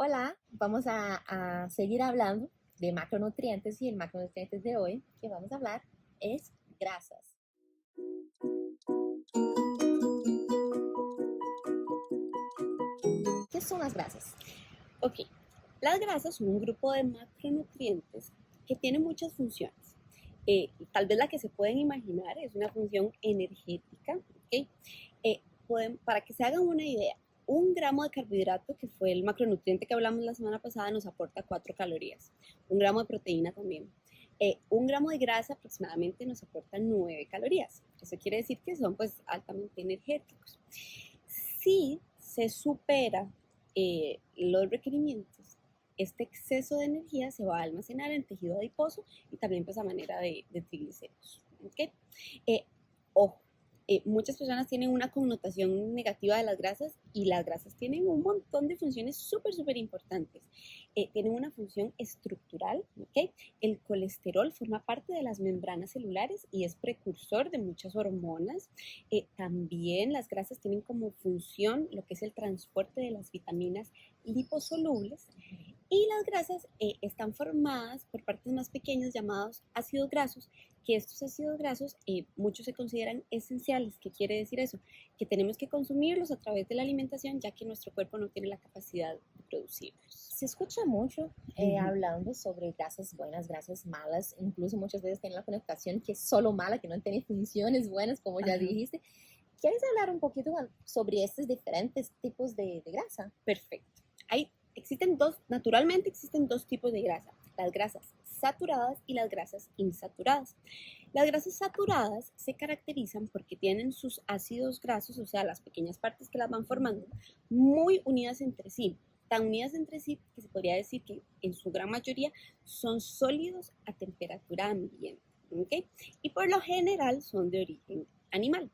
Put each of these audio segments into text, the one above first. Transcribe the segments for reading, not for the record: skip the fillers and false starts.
Hola, vamos a seguir hablando de macronutrientes y el macronutrientes de hoy que vamos a hablar es grasas. ¿Qué son las grasas? Ok, las grasas son un grupo de macronutrientes que tienen muchas funciones. Tal vez la que se pueden imaginar es una función energética. ¿Ok? Para que se hagan una idea, 1 gramo de carbohidrato, que fue el macronutriente que hablamos la semana pasada, nos aporta 4 calorías. 1 gramo de proteína también. 1 gramo de grasa aproximadamente nos aporta 9 calorías. Eso quiere decir que son pues altamente energéticos. Si se supera los requerimientos, este exceso de energía se va a almacenar en tejido adiposo y también pues a manera de triglicéridos. ¿Okay? Ojo, muchas personas tienen una connotación negativa de las grasas y las grasas tienen un montón de funciones súper importantes. Tienen una función estructural, ¿ok? El colesterol forma parte de las membranas celulares y es precursor de muchas hormonas. También las grasas tienen como función lo que es el transporte de las vitaminas liposolubles. Y las grasas están formadas por partes más pequeñas llamados ácidos grasos, que estos ácidos grasos muchos se consideran esenciales. ¿Qué quiere decir eso? Que tenemos que consumirlos a través de la alimentación, ya que nuestro cuerpo no tiene la capacidad de producirlos. Se escucha mucho hablando sobre grasas buenas, grasas malas, incluso muchas veces tienen la connotación que es solo mala, que no tiene funciones buenas, como ya dijiste. ¿Quieres hablar un poquito sobre estos diferentes tipos de grasa? Perfecto. Naturalmente existen dos tipos de grasa, las grasas saturadas y las grasas insaturadas. Las grasas saturadas se caracterizan porque tienen sus ácidos grasos, o sea, las pequeñas partes que las van formando, muy unidas entre sí. Tan unidas entre sí que se podría decir que en su gran mayoría son sólidos a temperatura ambiente. ¿Okay? Y por lo general son de origen animal.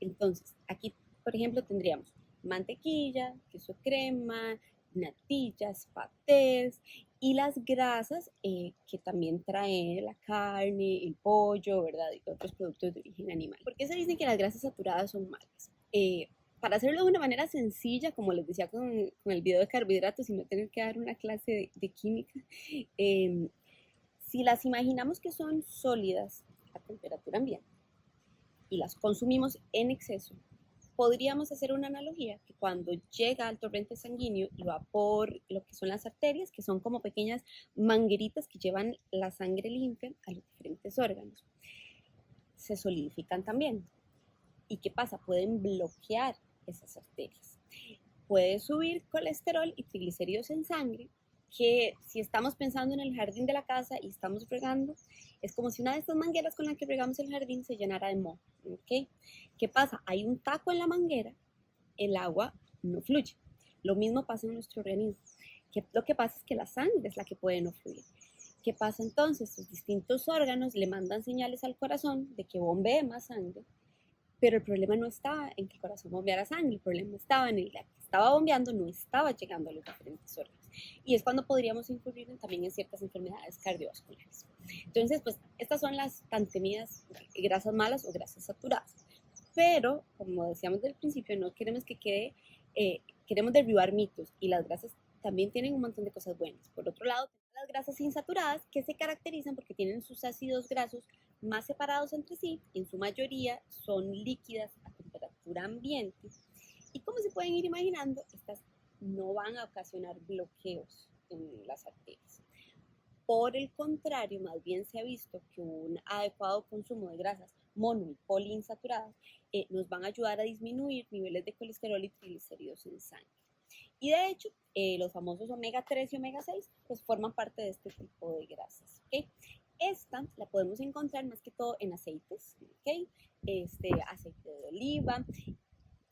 Entonces, aquí, por ejemplo, tendríamos mantequilla, queso crema, natillas, patés y las grasas que también trae la carne, el pollo, ¿verdad? Y otros productos de origen animal. ¿Por qué se dice que las grasas saturadas son malas? Para hacerlo de una manera sencilla, como les decía con el video de carbohidratos y no tener que dar una clase de química, si las imaginamos que son sólidas a temperatura ambiente y las consumimos en exceso, podríamos hacer una analogía que cuando llega al torrente sanguíneo y va por lo que son las arterias, que son como pequeñas mangueritas que llevan la sangre limpia a los diferentes órganos, se solidifican también. ¿Y qué pasa? Pueden bloquear esas arterias. Puede subir colesterol y triglicéridos en sangre, que si estamos pensando en el jardín de la casa y estamos regando, es como si una de estas mangueras con la que regamos el jardín se llenara de moho. ¿Okay? ¿Qué pasa? Hay un taco en la manguera, el agua no fluye. Lo mismo pasa en nuestro organismo. Lo que pasa es que la sangre es la que puede no fluir. ¿Qué pasa entonces? Los distintos órganos le mandan señales al corazón de que bombee más sangre, pero el problema no estaba en que el corazón bombeara sangre, el problema estaba en el que estaba bombeando, no estaba llegando a los diferentes órganos. Y es cuando podríamos incurrir también en ciertas enfermedades cardiovasculares. Entonces, pues estas son las tan temidas grasas malas o grasas saturadas. Pero, como decíamos del principio, no queremos que quede, queremos derribar mitos, y las grasas también tienen un montón de cosas buenas. Por otro lado, las grasas insaturadas, que se caracterizan porque tienen sus ácidos grasos más separados entre sí, en su mayoría son líquidas a temperatura ambiente, y como se pueden ir imaginando, estas no van a ocasionar bloqueos en las arterias. Por el contrario, más bien se ha visto que un adecuado consumo de grasas mono y poliinsaturadas nos van a ayudar a disminuir niveles de colesterol y triglicéridos en sangre. Y de hecho, los famosos omega 3 y omega 6 pues forman parte de este tipo de grasas. ¿Okay? Esta la podemos encontrar más que todo en aceites, ¿okay? Aceite de oliva.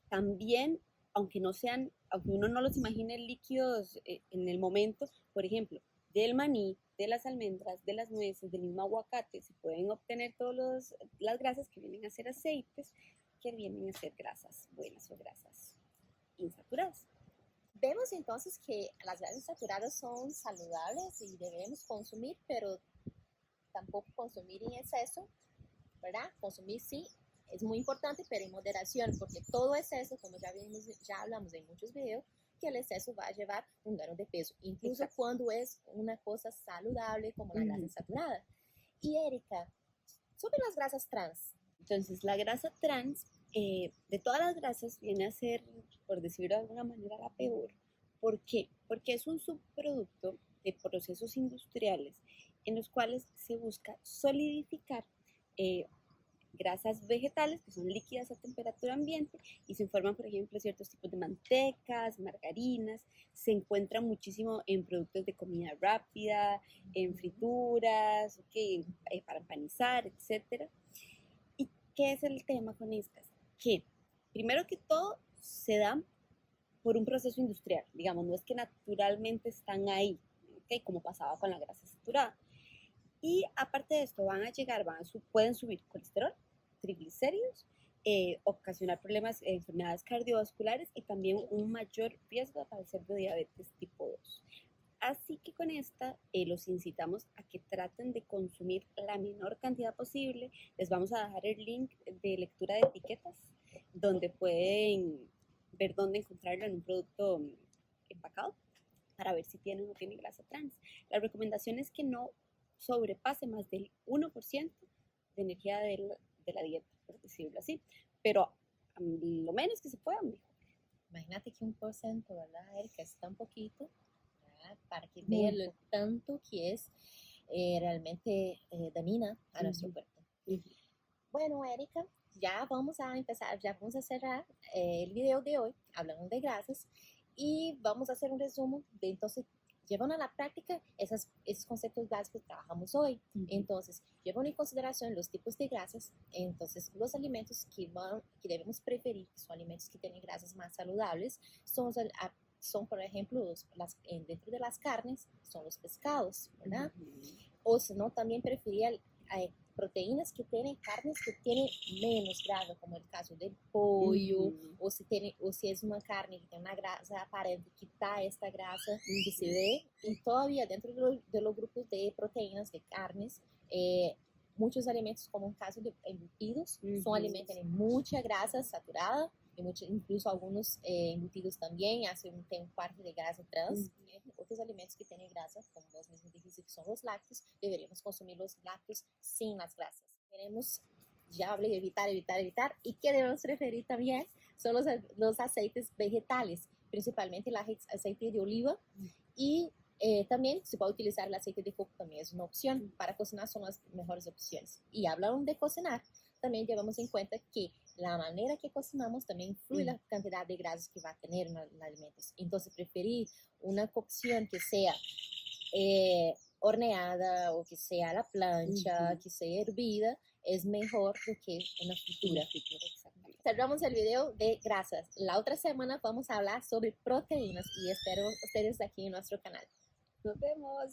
También, aunque uno no los imagine líquidos en el momento, por ejemplo, del maní, de las almendras, de las nueces, del mismo aguacate, se pueden obtener todas las grasas que vienen a ser aceites, que vienen a ser grasas buenas o grasas insaturadas. Vemos entonces que las grasas saturadas son saludables y debemos consumir, pero tampoco consumir en exceso, ¿verdad? Consumir sí es muy importante, pero en moderación, porque todo exceso, como ya hablamos en muchos videos, porque el exceso va a llevar un gano de peso, incluso Exacto. cuando es una cosa saludable como la grasa saturada. Y Erika, sobre las grasas trans. Entonces, la grasa trans, de todas las grasas, viene a ser, por decirlo de alguna manera, la peor. ¿Por qué? Porque es un subproducto de procesos industriales en los cuales se busca solidificar grasas vegetales que son líquidas a temperatura ambiente y se forman, por ejemplo, ciertos tipos de mantecas, margarinas, se encuentran muchísimo en productos de comida rápida, en frituras, okay, para empanizar, etcétera. ¿Y qué es el tema con estas? Que primero que todo se dan por un proceso industrial, digamos, no es que naturalmente están ahí, ¿okay? Como pasaba con la grasa saturada. Y aparte de esto, van a llegar, pueden subir colesterol, triglicéridos, ocasionar problemas, enfermedades cardiovasculares y también un mayor riesgo de padecer de diabetes tipo 2. Así que con esta los incitamos a que traten de consumir la menor cantidad posible. Les vamos a dejar el link de lectura de etiquetas, donde pueden ver dónde encontrarlo en un producto empacado para ver si tiene o no tiene grasa trans. La recomendación es que no sobrepase más del 1% de energía de la dieta, por decirlo así, pero lo menos que se pueda, mejor. Imagínate que 1%, ¿verdad, Erika? Es tan poquito, ¿verdad? Para que vea lo tanto que es realmente dañina a nuestro cuerpo. Bueno, Erika, ya vamos a empezar, ya vamos a cerrar el video de hoy, hablando de grasas, y vamos a hacer un resumen de entonces llevan a la práctica esos conceptos básicos que trabajamos hoy. Entonces, llevan en consideración los tipos de grasas, entonces los alimentos que debemos preferir, que son alimentos que tienen grasas más saludables, son por ejemplo, dentro de las carnes, son los pescados, ¿verdad? O si no, también preferiría proteínas que tienen carnes que tienen menos grasa, como el caso del pollo, o si es una carne que tiene una grasa aparente, quitar esta grasa que se ve. Y todavía dentro de los grupos de proteínas, de carnes, muchos alimentos, como el caso de embutidos, son alimentos que tienen mucha grasa saturada, incluso algunos embutidos también tienen parte de grasa trans. Otros alimentos que tienen grasa, como vos mismos dijiste, que son los lácteos, deberíamos consumir los lácteos sin las grasas. Queremos, ya hablé de evitar, y que debemos preferir también son los aceites vegetales, principalmente el aceite de oliva, y también se puede utilizar el aceite de coco, también es una opción. Para cocinar son las mejores opciones. Y hablando de cocinar, también llevamos en cuenta que la manera que cocinamos también influye la cantidad de grasas que va a tener en alimentos. Entonces, preferir una cocción que sea horneada o que sea a la plancha, que sea hervida, es mejor do que una fritura. Exactamente. Cerramos el video de grasas. La otra semana vamos a hablar sobre proteínas y espero ustedes aquí en nuestro canal. Nos vemos.